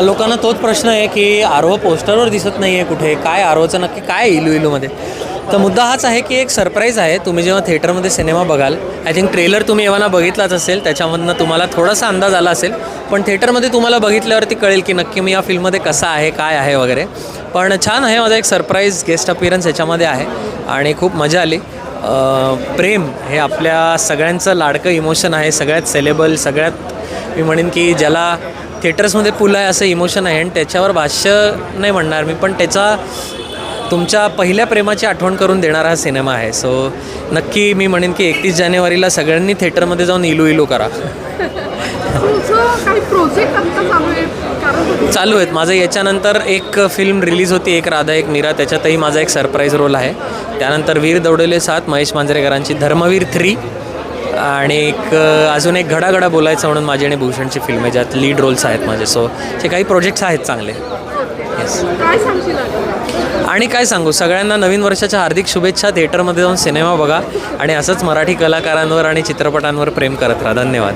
लोकांना तोच प्रश्न आहे की आरोह पोस्टरवर दिसत नाही आहे कुठे, काय आरोहचं नक्की काय आहे इलू इलूमध्ये. तर मुद्दा हाच आहे की एक सरप्राईज आहे. तुम्ही जेव्हा थिएटरमध्ये सिनेमा बघाल, आय थिंक ट्रेलर तुम्ही एव्हाना बघितलाच असेल, त्याच्यामधनं तुम्हाला थोडासा अंदाज आला असेल, पण थिएटरमध्ये तुम्हाला बघितल्यावरती कळेल की नक्की मी या फिल्ममध्ये कसा आहे, काय आहे वगैरे. पण छान आहे, माझा एक सरप्राईज गेस्ट अपीरन्स याच्यामध्ये आहे आणि खूप मजा आली. प्रेम हे आपल्या सगळ्यांचं लाडकं इमोशन आहे, सगळ्यात सेलेबल, सगळ्यात मी म्हणेन की ज्याला थिएटर्समध्ये पुल आहे असं इमोशन आहे आणि त्याच्यावर भाष्य नाही म्हणणार मी, पण त्याचा तुमच्या पहिल्या प्रेमाची आठवण करून देणारा हा सिनेमा आहे. सो नक्की मी म्हणेन की 31 जानेवारीला सगळ्यांनी थिएटरमध्ये जाऊन इलू इलू करा. काही प्रोजेक्ट चालू आहेत माझं. याच्यानंतर एक फिल्म रिलीज होती, एक राधा एक मीरा, त्याच्यातही माझा एक सरप्राईज रोल आहे. त्यानंतर वीर दौडले 7 महेश मांजरेकरांची, धर्मवीर 3 आणि अजून एक घडाघडा बोलायचं म्हणून माझी आणि भूषणची फिल्म आहे ज्यात लीड रोल्स आहेत माझे. सो ते काही प्रोजेक्ट्स आहेत चांगले. आणि काय सांगू, सगळ्यांना नवीन वर्षाच्या हार्दिक शुभेच्छा. थिएटरमध्ये जाऊन सिनेमा बघा आणि असंच मराठी कलाकारांवर आणि चित्रपटांवर प्रेम करत राहा. धन्यवाद.